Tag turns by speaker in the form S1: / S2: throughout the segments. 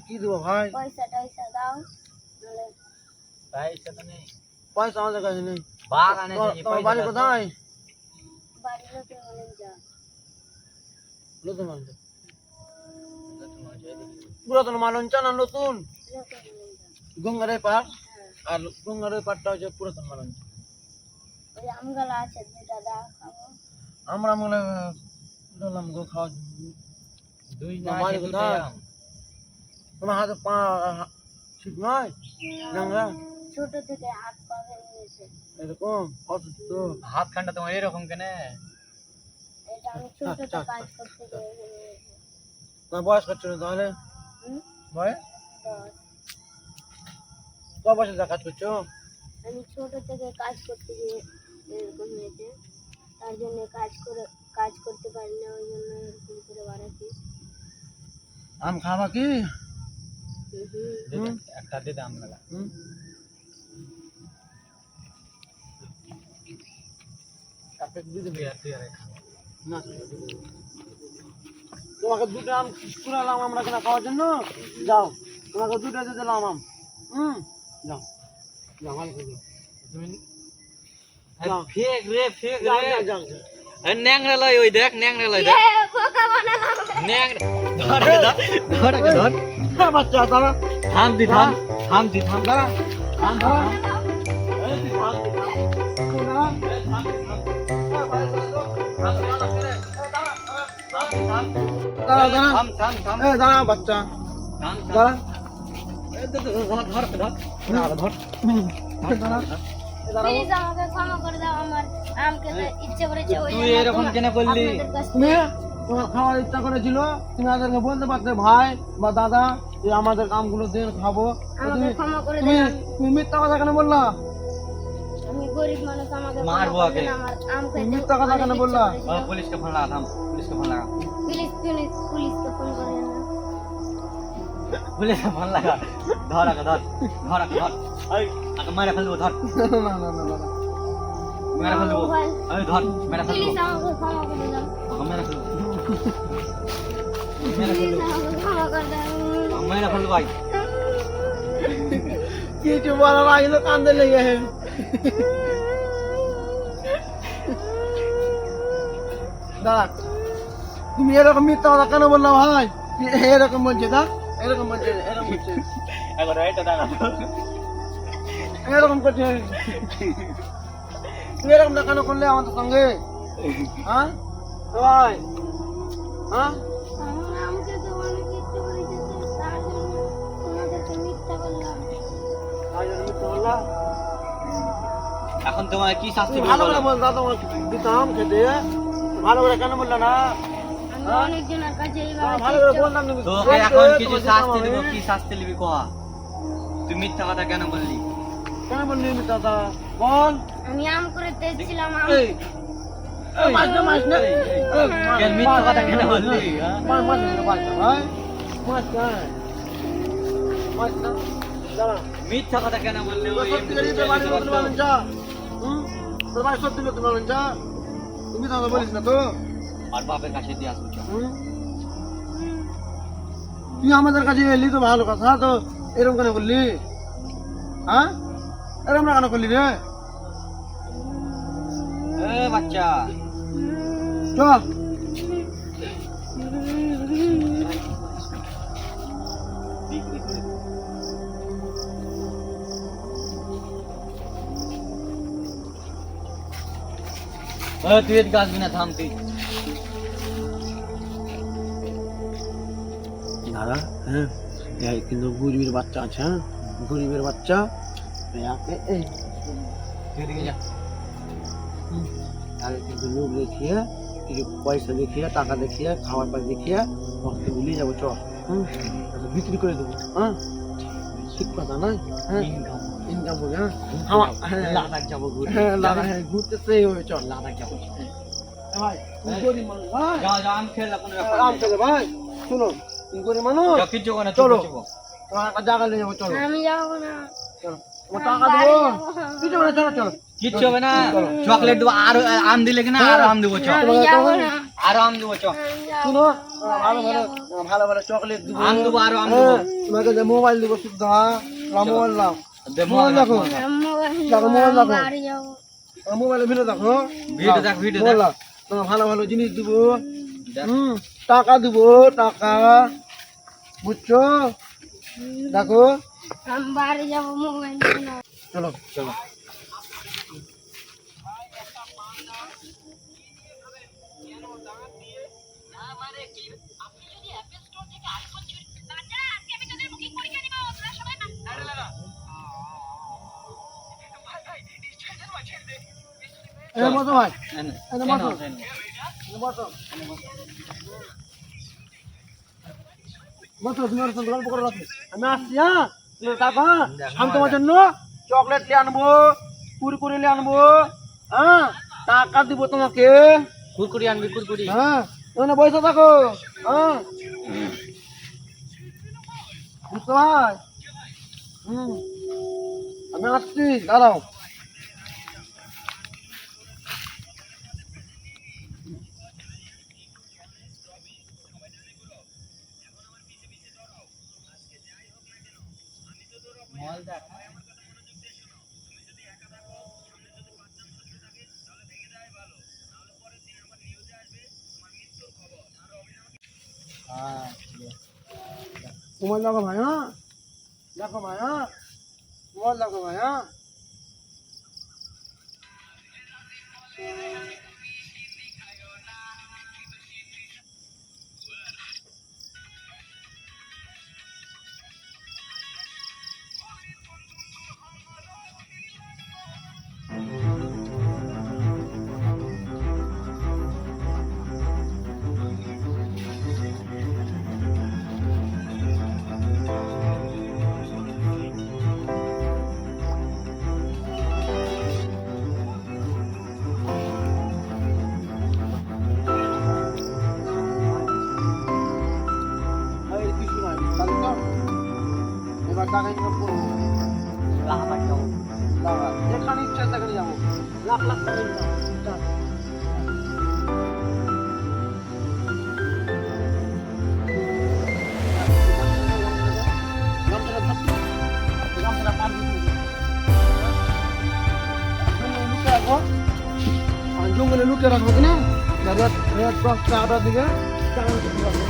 S1: কি দেবো ভাই?
S2: পয়সা টয়সা দাও নাহলে
S3: পয়সা তো নেই।
S1: পয়সা আমাদের কাছে নেই।
S3: বাগানে যাই
S1: তোমার বাড়ি কোথায়?
S2: বাড়ি লোকে বলেন যা
S1: নতুন মালঞ্চা। পুরাতন মালঞ্চা না নতুন?
S2: লোকে বলেন যা
S1: গঙ্গার এই পার
S2: হ্যাঁ
S1: আর গঙ্গার ওই পারটা হচ্ছে পুরাতন মালঞ্চা।
S2: ওই আমগালা আছে দুটা দাও খাবো
S1: আমরা মনে বললাম গো খাওয়া
S3: দুই
S1: তোমার
S3: না
S1: বাড়ি কোথায়? তোমার হাতে পা ঠিক নয় নাংরা
S2: ছোট থেকে হাত পা ভেঙে গেছে
S1: এরকম অসুস্থ।
S3: হাত খানটা তোমার এরকম কেন?
S2: এটা আমি ছোটতে কাজ করতে গিয়ে ভেঙে গেছে
S1: তোমার বয়স কত ছিল তাহলে?
S2: হুম
S1: বয়স
S2: 10
S1: ক বছর কাজ করছো?
S2: আমি ছোট থেকে কাজ করতে গিয়ে এরকম হয়েছে তার জন্য কাজ করতে পারি না ওই জন্য এরকম করে বাড়াচ্ছি
S1: আম খাবা কি?
S3: একটা দে দাম লাগা।
S1: হুম? কাপে দিয়ে দেবে। না তোমাকে দুটো আম কুড়ালাম আমরা কেনা খাওয়ার জন্য। যাও তোমাকে দুটো দিয়ে দিলাম আম। যাও যাও ভালো করে যাও।
S3: তুমি
S1: যাও।
S3: ফেক রে ফেক
S1: যাও,
S3: রে।
S1: যাও, যাও, যাও।
S3: এই ন্যাংরা লয় ওই দেখ ন্যাংরা লয় দেখ।
S2: বোকা বানালাম
S3: ন্যাংরা ধর কে ধর ধর কে ধর।
S1: হ্যাঁ, বাচ্চা দাঁড়া
S3: থাম দি থাম থাম দি থাম।
S1: দাঁড়া
S3: থাম থাম।
S1: এই তুই থাম, তুই থাম। তুই দাঁড়া। এই থাম, তুই থাম। হ্যাঁ, বাইরে চলে যাও। থাম, দাঁড়া, ফিরে। এই দাঁড়া, দাঁড়া, থাম, দাঁড়া, দাঁড়া।
S3: থাম থাম থাম।
S1: এই দাঁড়া বাচ্চা
S3: থাম
S1: দাঁড়া
S3: এই ধর ধর ধর ধর। দাঁড়া ধর।
S1: দাঁড়া এই দাঁড়া
S2: প্লিজ আমাকে ক্ষমা করে দাও আমার আম খেতে ইচ্ছে করেছে ওই
S3: তুই
S2: জন্য
S3: এরকম কেন করলি?
S2: আপনাদের কাছ
S1: তুমি
S2: থেকে
S1: তোমার খাওয়ার ইচ্ছা করেছিল তুমি আমাদেরকে বলতে পারতে ভাই বা দাদা যে আমাদের আমগুলো দিয়ে খাবো তো
S2: আমাকে
S1: তুমি
S2: ক্ষমা করে
S1: তুমি
S2: দিলাম
S1: তুমি মিথ্যা কথা কেন বললা?
S2: আমি গরিব মানুষ আমাকে
S3: মারবো
S2: ক্ষমা করে
S3: আগে।
S2: দিন, আমার আম খেতে
S1: মিথ্যা কথা কেন বললা?
S3: পুলিশকে ফোন লাগা থাম পুলিশকে ফোন লাগা।
S2: প্লিজ প্লিজ পুলিশকে ফোন করে না
S3: পুলিশকে ফোন লাগা। ধর আগে ধর ধর আগে ধর। এই আগে মেরে ফেলবো ধর।
S1: না না না না
S3: মেরে ফেলবো। এই ধর মেরে ফেলবো।
S2: প্লিজ আমাকে ক্ষমা করে দাও
S3: মেরে ফেলবো। মেরে
S2: প্লিজ
S3: ফেলবো।
S2: আমাকে ক্ষমা করে দাও
S3: মেরে ফেলবো ভাই।
S1: কিছু বলার আগে কান্দে লেগে দাঁড়া তুমি এরকম মিথ্যা কথা কেন বললা ভাই? এরকম বলছে না এরকম বলছে এরকম বলছে
S3: এখন এইটা দাঁড়া।
S1: এরকম করছে তুমি এরকম কেন করলে আমাদের সঙ্গে? হ্যাঁ ভাই হ্যাঁ
S2: আমার আম খেতে অনেক ইচ্ছে করেছে তো তার জন্য তোমাদেরকে মিথ্যা বললাম
S1: তাই জন্য মিথ্যা বললা?
S3: এখন তোমার কি শাস্তি
S1: তুমি
S3: হবে
S1: ভালো করে
S3: বলো?
S1: বলতা তোমাকে দিতাম খেতে ভালো করে কেন বললে না?
S2: আমি অনেকজনের কাছে এইভাবে
S1: ভালো করে
S2: চেষ্টা-
S1: বললাম তুমি
S3: তোকে এখন কিছু শাস্তি দেব। কি শাস্তি নিবি কয়া? তুই মিথ্যা কথা কেন বললি?
S1: কেন বললি মিথ্যা কথা বল?
S2: আমি আম করে তেজছিলাম আম
S1: এই এই মাছ না মাছ না এই
S3: কেন মিথ্যা কথা কেন বললি? হ্যাঁ?
S1: মাছ মাছ না মাছ না ভাই মাছ না মাছ না দাঁড়া
S3: মিথ্যা কথা কেন বললি? ওই
S1: সত্যি করে দিতে পারি নতুন মানুষ যা তোর ভাই সত্যি নতুন মানুষ যা তুমি তো বলিস না তো
S3: আর বাপের কাছে দিয়ে আসবো চ।
S1: তুই আমাদের কাছে এলি তো ভালো কথা তো এরকম কেন করলি? হ্যাঁ এরকম কেন করলি রে?
S3: এ বাচ্চা
S1: চ
S3: বিক্রি করে দে। তুই এদিকে আসবি না থাম তুই।
S1: দাদা হ্যাঁ এই কিন্তু গরিবের বাচ্চা আছে হ্যাঁ গরিবের বাচ্চা এই
S3: তুই এদিকে যা।
S1: আগে কিন্তু লোক দেখিয়ে কিছু পয়সা দেখিয়ে টাকা দেখিয়ে খাবার পাই দেখিয়ে রক্ত নিয়ে যাবো চ তারপর বিক্রি করে দেবো হ্যাঁ ঠিক কথা নয় হ্যাঁ
S3: ইনকাম
S1: ইনকাম হবে হ্যাঁ আমার হ্যাঁ
S3: লাদাখ যাবো ঘুরতে।
S1: হ্যাঁ লাগা হ্যাঁ ঘুরতে সেই হবে চল
S3: লাদাখ যাবো।
S1: ভাই তুমি গরিব মানুষ ভাই
S3: যাও যাও আম খেলা কোনো ব্যাপার
S1: আরাম
S3: নেই।
S1: চলে ভাই শুনো তুমি গরিব মানুষ
S3: যাও, কিচ্ছু করে না,
S1: চলো।
S3: চুপ, চুপ।
S1: তোমার একটা জায়গা নিয়ে যাবো চলো
S2: আমি যাবো না
S1: চলো ও টাকা দেবো কিছু হবে না, চলো চলো
S3: কিচ্ছু হবে না, চকলেট দেবো, আর আম দিলে কিনা আরো আম দেবো, চ
S2: আমি যাবো না,
S3: আরো আম দেবো, চ
S2: আমি যাবো
S1: শুনো
S2: না।
S1: ভালো ভালো ভালো ভালো চকলেট দেবো,
S3: আম দেবো, আরো আম দেবো।
S1: তোমাকে যে মোবাইল দেবো শুদ্ধ, মোবাইল দাও,
S3: দে,
S1: মোবাইল দেখো, দেখো, মোবাইল দেখো।
S2: বাড়ি যাবো।
S1: মোবাইলে ভিডিও দেখো,
S3: ভিডিও দেখ, ভিডিও দেখ।
S1: মোবাইল দাও। তোমার ভালো ভালো জিনিস দেবো,
S3: দেখ।
S1: টাকা দেবো, টাকা বুঝছো, দেখো
S2: আমি বাড়ি যাবো, মোবাইল নিয়ে নাও।
S1: চলো চলো। বসো ভাই, বসো বসো বসো, তুমি ওর সঙ্গে গল্প করে রাখো, আমি আসছি। হ্যাঁ তুমি থাকো, আমি তোমার জন্য চকলেট নিয়ে আনবো, কুরকুরি নিয়ে আনবো, হ্যাঁ টাকা দিব তোমাকে,
S3: কুরকুরি আনবি, কুরকুরি।
S1: হ্যাঁ ওখানে বসে থাকো, হ্যাঁ বুঝতে ভাই, আমি আসছি, দাঁড়াও। মোবাইল দেখো ভাই, হ্যাঁ দেখো ভাই, হ্যাঁ মোবাইল দেখো ভাই, হ্যাঁ এই কিছু নাই, তাহলে তো এবার টাকা ইনকাম করবো, টাকা যেখানে ইচ্ছা সেখানে যাবো, লাখ লাখ টাকা ইনকাম। জঙ্গলে লুকিয়ে রাখবো কিনা, রাত 10টা দিকে টাকা ইনকাম করবো।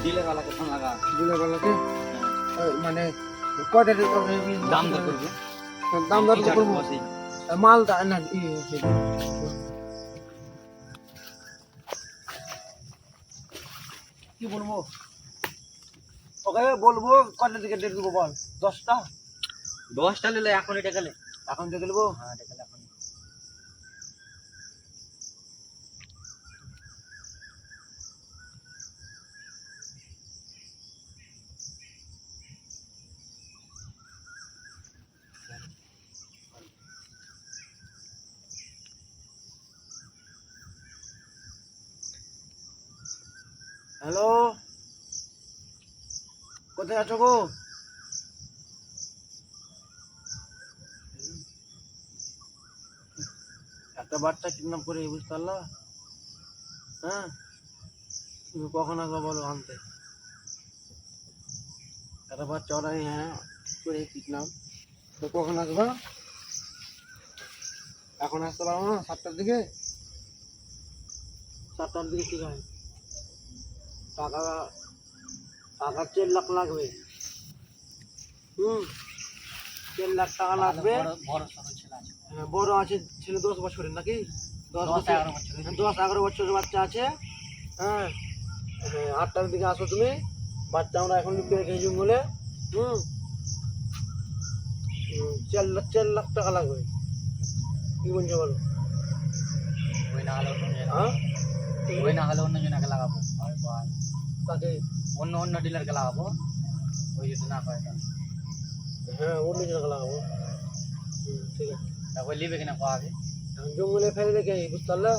S3: দিলে গলাকে ফোন লাগা,
S1: দিলেবেলাতে মানে কয়টা
S3: দাম দর করবো,
S1: দাম দর তো করবো,
S3: বসেই।
S1: মালটা না কি বলবো, ওকে বলবো কয়টা দিকে ডেট দেবো বল, 10টা
S3: 10টা নিলে এখন এটা গেলে,
S1: এখন দেখে নেবো।
S3: হ্যাঁ এটা গেলে এখন।
S1: হ্যালো, কোথায় আছো গো? একটা বাচ্চা কিডন্যাপ করে বুঝতে পারলা, হ্যাঁ তুমি কখন আসবে বলো আনতে, একটা বাচ্চা ওরা হ্যাঁ করে কিডন্যাপ, তো কখন আসবা? এখন আসতে পারবো না, 7টার দিকে, 7টার দিকে ঠিক আছে, টাকা টাকা 4 লাখ লাগবে, 4 লাখ টাকা লাগবে।
S3: বড় সড়ো ছেলে আছে,
S1: হ্যাঁ, বড় আছে ছেলে 10 বছরের নাকি, 10
S3: 10
S1: বছর
S3: 11 বছরের।
S1: 10-11 বছরের বাচ্চা আছে, হ্যাঁ হ্যাঁ 8টার দিকে আসো তুমি, বাচ্চা আমরা এখন লুকিয়ে রেখেছি জঙ্গলে। হুম 4 লাখ টাকা লাগবে, কি বলছো বলো?
S3: ওই না হলে অন্য
S1: হ্যাঁ
S3: ওই না হলে অন্য জনকে লাগাবো, আর বল
S1: তাকে
S3: অন্য ডিলারকে লাগাবো, ওই যদি না পায় তা
S1: হ্যাঁ অন্য জায়গা লাগাবো। ঠিক আছে,
S3: তারপর লিবে কিনা পাবে,
S1: এখন জঙ্গলে ফেলে রেখে বুঝতে পারলে?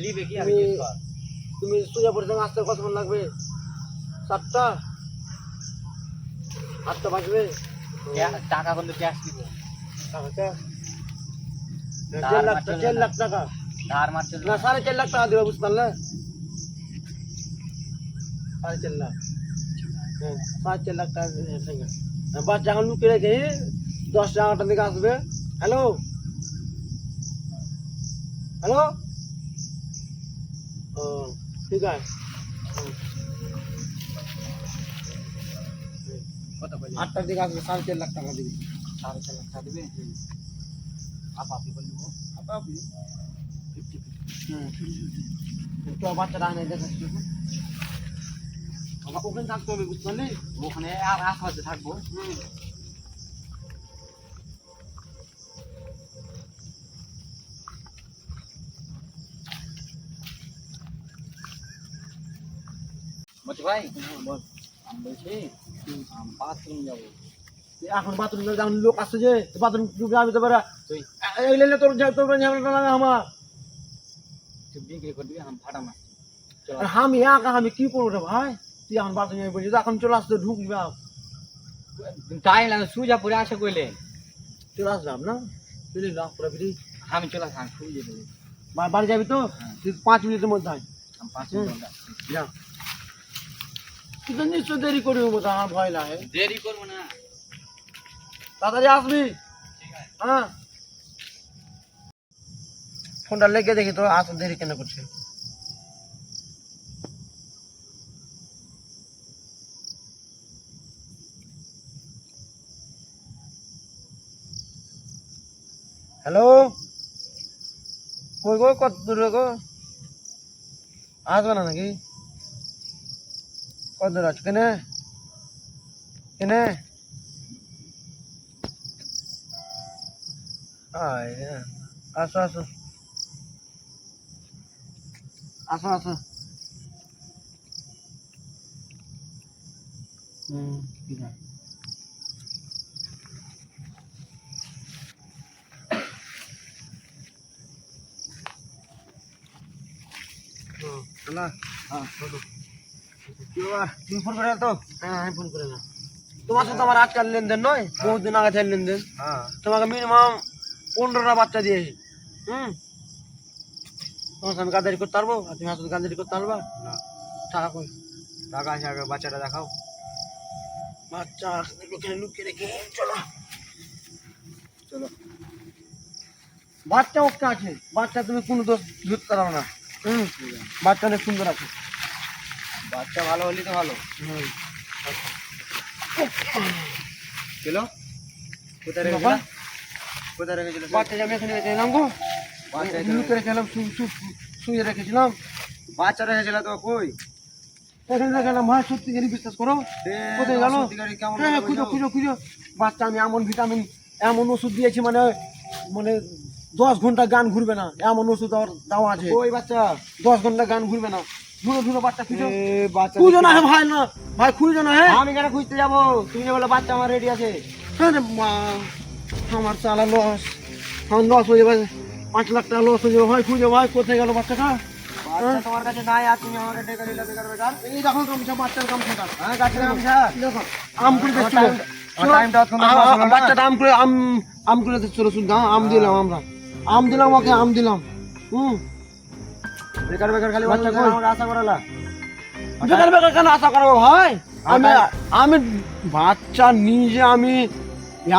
S3: লিবে কি আমি
S1: তুমি-
S3: জিজ্ঞেস কর।
S1: তুমি সোজাপুর থেকে আসতে কতক্ষণ লাগবে? 7টা 8টা বাজবে।
S3: টাকা কিন্তু ক্যাশ দিব,
S1: টাকাটা
S3: ধার
S1: 4 লাখ টাকা
S3: ধার মারছে
S1: না 4.5 লাখ টাকা দেবে বুঝতে পারলে? 4.5 লাখ, হ্যাঁ 4.5 লাখ টাকা দিয়ে সঙ্গে বাচ্চা এখন লুকিয়ে রেখে 10টা 11টার দিকে আসবে। হ্যালো হ্যালো, ও ঠিক আছে।
S3: কত বলি
S1: 8টার দিকে আসবে, 4.5 লাখ টাকা দিবি।
S3: 4.5 লাখ টাকা দিবে, আপনি বলবো
S1: আপনি তো বাচ্চাটা আনে দেখাচ্ছি, ওখানে থাকতে হবে বুঝতে পারলি?
S3: ওখানে আর আশেপাশে থাকবো। বলছি ভাই,
S1: বল।
S3: আমি বলছি বাথরুম যাবো,
S1: এখন বাথরুম যেমন লোক আসছে যে বাথরুম আমি তো পারা
S3: তুই
S1: এই লেলে তোর ঝামেলাটা লাগে আমার।
S3: তুই বিক্রি করবি, আমি ভাড়া মারছি, চল।
S1: আর আমি একা আমি কি করবো রে ভাই? তুই এখন বাথরুমে বলছি এখন চলে আসতে ঢুকবি
S3: টাইম লাগে, সুজা পরে আসে কইলে
S1: চলে আসলাম না, চলে এলাম পুরো ফিরি।
S3: আমি চলে আসি, আমি শুয়ে যেতে হবে।
S1: বাড়ি যাবি তো? তুই 5 মিনিটের মধ্যে আয়।
S3: আমি 5 মিনিট
S1: যা, তুই তো নিশ্চয় দেরি করবি মতো, আমার ভয় লাগে।
S3: দেরি করবো না,
S1: তাড়াতাড়ি আসবি। হ্যাঁ ফোনটা লেগে দেখি তো আসতে দেরি কেন করছে। হ্যালো, কই গো, কত দূরে গো? আসবে না নাকি? কত দূর আছো? কেনে কেনে? আসো আসো আসো আসো। ঠিক আছে। না হ্যাঁ বলো। তুমি ফোন করে তো? হ্যাঁ আমি ফোন করে না। তোমার সাথে আমার আজকাল লেনদেন নয়, বহুত দিন আগে থেকে লেনদেন।
S3: হ্যাঁ
S1: তোমাকে মিনিমাম 15টা বাচ্চা দিয়েছি। তোমার সাথে গাদারি করতে পারবো আর তুমি আমার সাথে গাদারি করতে পারবা
S3: না,
S1: টাকা কই?
S3: টাকা আছে, আগে বাচ্চাটা দেখাও।
S1: বাচ্চা লুকিয়ে লুকিয়ে রেখে চলো চলো। বাচ্চা ওকে আছে, বাচ্চা তুমি কোনো দোষ ধরতে পারো না। বাচ্চা অনেক সুন্দর আছে।
S3: বাচ্চা ভালো হলে তো ভালো। চলো, কোথায় রেখেছিল?
S1: বাবা,
S3: কোথায় রেখেছিল?
S1: বাচ্চা আমি এখানে রেখেছিলাম গো,
S3: বাচ্চা
S1: লুকিয়ে রেখেছিলাম, শুয়ে রেখেছিলাম।
S3: বাচ্চা রেখেছিল তো কই?
S1: এখানে রেখেছিলাম ভাই, সত্যি করে বিশ্বাস করো। কোথায় গেল?
S3: সত্যিকারে কেমন
S1: হ্যাঁ
S3: করে
S1: খুঁজো
S3: বলছো?
S1: খুঁজো খুঁজো। বাচ্চা আমি এমন ভিটামিন এমন ওষুধ দিয়েছি মানে মানে 10 ঘন্টা গান ঘুরবে না এমন ওষুধ আর দেওয়া আছে।
S3: কই বাচ্চা?
S1: 10 ঘন্টা গান ঘুরবে না। ধুরো ধুরো বাচ্চা খুঁজো।
S3: বাচ্চা
S1: খুঁজো না হে ভাই, না ভাই খুঁজো না হে।
S3: আমি কেন খুঁজতে যাবো? তুমি যে বলে বাচ্চা আমার রেডি আছে।
S1: আরে মা, আমার সালা লস, আমার লস হয়ে যাবে, 5 লাখ টাকা লস হয়ে যাবে ভাই। খুঁজো ভাই, কোথায় গেল বাচ্চাটা?
S3: বাচ্চা তোমার কাছে নাই আর তুমি আমাকে ডেকে দিলে বেকার বেকার।
S1: এই দেখো গামছা, বাচ্চার গামছাটা।
S3: হ্যাঁ গাছের গামছা।
S1: দেখো আম করে
S3: আমার
S1: দিচ্ছিল।
S3: টাইমটা অতক্ষণ ধরে বসানো না।
S1: বাচ্চাটা আম করে দিচ্ছিল, শুনতে আম দিলাম আমরা, আম দিলাম ওকে, আম দিলাম।
S3: বেকার বেকার খালি
S1: বাচ্চা
S3: বাচ্চা
S1: কই?
S3: আমাকে আশা করালা।
S1: বেকার বেকার কেন আশা করবো ভাই? আমি
S3: আর
S1: আমি বাচ্চা নিজে আমি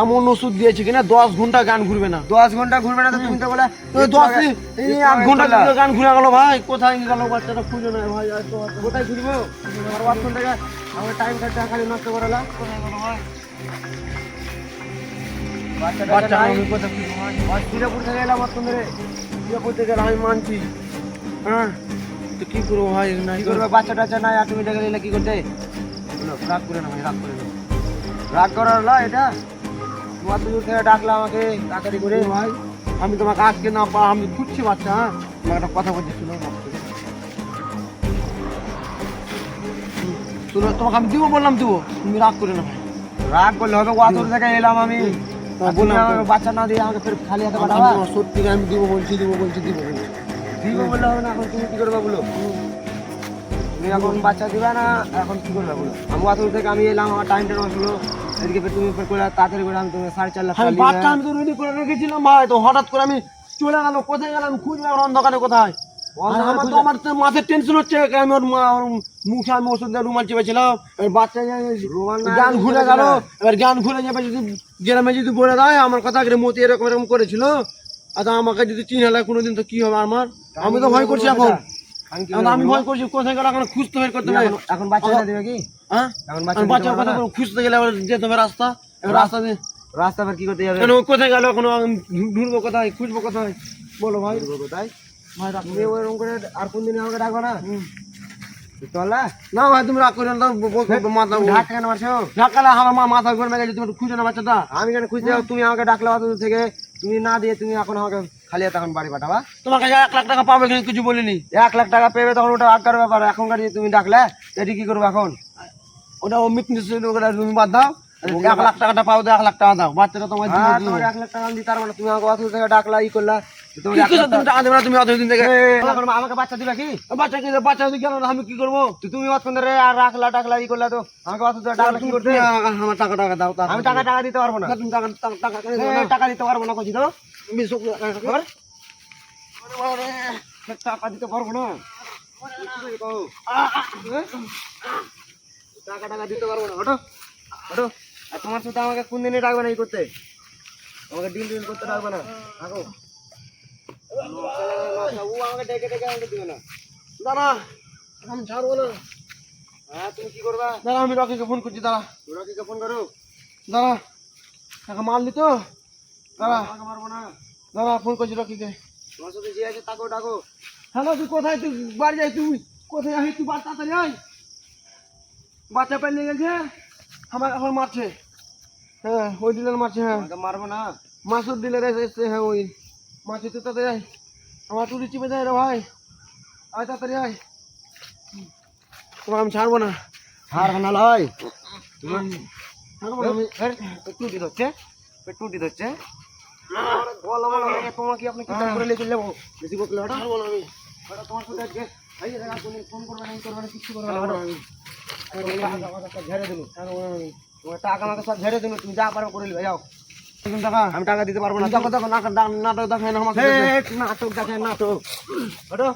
S1: এমন ওষুধ দিয়েছি কিনা 10 ঘন্টা গান ঘুরবে না।
S3: 10 ঘন্টা ঘুরবে না তো তুমি তো বলে
S1: 8 ঘন্টা গান ঘুরে গেল ভাই। কোথায় গেল বাচ্চাটা? খুঁজে নাই ভাই।
S3: কোথায় ঘুরবো? আমার বাথরুম থেকে আমার টাইম কাটটা খালি নষ্ট করালা।
S1: কোথায় গেল ভাই?
S3: বাচ্চা
S1: বাচ্চা
S3: নাই।
S1: আমি কোথায় খুঁজবো ভাই?
S3: সিরাপুর থেকে এলাম বাথরুম ধরে।
S1: ইয়ে করতে গেলে আমি মানছি, হ্যাঁ তো কি করবো ভাই? নাই
S3: কি করবে? বাচ্চা টাচ্চা নাই আর তুমি ডেকে নিলে কি করতে?
S1: বলো, রাগ করে না ভাই, রাগ করে না। রাগ করার না এটা, তোমার তো দূর থেকে ডাকলা আমাকে তাড়াতাড়ি করে ভাই। আমি তোমাকে আজকে না পা আমি খুঁজছি বাচ্চা, হ্যাঁ তোমাকে একটা কথা বলছি শুনো। শুনো, তোমাকে আমি দিব বললাম দিব, তুমি রাগ করে না ভাই। রাগ করলে হবে, অত দূর থেকে এলাম আমি, বললাম বাচ্চা না দিয়ে আমাকে ফের খালি হাতে পাঠাবা। সত্যি আমি দিব বলছি, দিব বলছি, দিব বলছি। দিব বললে হবে না, এখন তুমি কি করবে বলো? তুমি এখন বাচ্চা দিবে না, এখন কি করবে বলো? আমি অত দূর থেকে আমি এলাম, আমার টাইমটা নষ্ট হলো। এদিকে ফের তুমি ফের করে তাড়াতাড়ি করে আমি তুমি 4.5 লাখ টাকা বাচ্চা আমি তো রেডি করে রেখেছিলাম ভাই, তো হঠাৎ করে আমি চলে গেল, কোথায় গেলাম খুঁজলাম অন্ধকারে কোথায়। আমার তো আমার তো মাথায় টেনশন হচ্ছে, আমি ওর মুখে আমি ওষুধ দিয়ে রুমাল চেপেছিলাম, এবার বাচ্চা জ্ঞান ঘুরে গেল। এবার জ্ঞান ঘুরে যাবে যদি গ্রামে যদি বলে দেয় আমার কথা মতি এরকম এরকম করেছিল, আচ্ছা আমাকে যদি চিনালে কোনোদিন তো কি হবে আমার? আমি তো ভয় করছি এখন, আমি ভয় করছি কোথায় গেলে এখন খুঁজতে বের করতে হবে। এখন বাচ্চা দেবে কি? হ্যাঁ এখন বাচ্চার কথা খুঁজতে গেলে যেতে হবে রাস্তা, রাস্তা দিয়ে রাস্তা আবার কি করতে যাবে? কোথায় গেল এখন ঢুকবো কোথায়, খুঁজবো কোথায় বলো ভাই? কোথায় ভাই? তুমি ওরকম করে আর কোন দিন আমাকে ডাকবা না? না ভাই তুমি রাগ করে না, মাথা ঢাকা কেন মারছো? ঢাকালে আমার মা মাথা ঘুরে গেছে, তুমি খুঁজে না বাচ্চাটা। আমি কেন খুঁজতে যাবো? তুমি আমাকে ডাকলে অত দূর থেকে, তুমি না দিয়ে তুমি এখন আমাকে খালি হাতে এখন বাড়ি পাঠাবা? তোমাকে 1 লাখ টাকা পাবে কিন্তু কিছু বলিনি। 1 লাখ টাকা পেবে তখন ওটা আগকার ব্যাপার, এখনকার তুমি ডাকলে এটি কি করবো এখন? ওটা ও মিটনি তুমি বাদ দাও, 1 লাখ টাকাটা পাও, 1 লাখ টাকা দাও বাচ্চাটা তোমার। 1 লাখ টাকা দিতে পারবো না, তুমি আমাকে অত দূর থেকে ডাকলা ই করলা, তুমি টাকা দেবে না? তুমি অতদিন থেকে আমাকে বাচ্চা দিবা কি? বাচ্চা কি বাচ্চা যদি গেল না আমি কি করবো? তুমি অতক্ষণ ধরে আর রাখলা টাকলা ই করলা, তো আমাকে অত দূর ডাকলা কি করতে? আমার টাকা টাকা দাও। আমি টাকা দিতে পারবো না, তুমি টাকা দিতে পারবো না, কছি তো টাকা দিতে পারবো না, টাকা দিতে পারবো না। ওঠো ওঠো। আর তোমার সাথে আমাকে কোন দিনে ডাকবে না ই করতে, আমাকে ডিল ডিল করতে ডাকবে না। থাকো, ও আমাকে ডেকে ডেকে আমাকে দিবে না। দাঁড়া, আমি ছাড়বো না। হ্যাঁ তুমি কি করবা? দাঁড়া আমি রকিকে ফোন করছি, দাঁড়া। রকিকে ফোন করো, দাঁড়া। টাকা মারলি তো, দাঁড়া। মারবো না, দাঁড়া ফোন করছি রকিকে। তোমার সাথে যে আছে তাকেও ডাকো। হ্যালো, তুই কোথায়? তুই বাড়ি যাই, তুই কোথায় আসিস? তুই বাড়ি তাড়াতাড়ি আয়, বাচ্চা পেয়ে নিয়ে গেছে, আমার এখন মারছে। হ্যাঁ ওই ডিলার মারছে। হ্যাঁ মারবো না, মাসুর ডিলার এসে। হ্যাঁ ওই মারছে, তুই তাড়াতাড়ি আয়, আমার টুরি চিপে যায় রে ভাই, আয় তাড়াতাড়ি আয়। তোমাকে আমি ছাড়বো না, ছাড়বো না ভাই, ছাড়বো না আমি। টুটি ধরছে, টুটি ধরছে, তোমাকে আপনি কি করে লিখে যাবো? বেশি বকলে ওটা ছাড়বো না আমি। ওটা তোমার সাথে আজকে ফোন করবে না, করবে না, কিছু করবে না। ঝেড়ে দিল, তোমার টাকা আমাকে সব ঝেড়ে দিল, তুমি যা পারো করে নিবে, যাও। আমি টাকা দিতে পারবো না। দেখো দেখো নাটক দেখে না আমাকে, নাটক দেখে নাটক। ওটো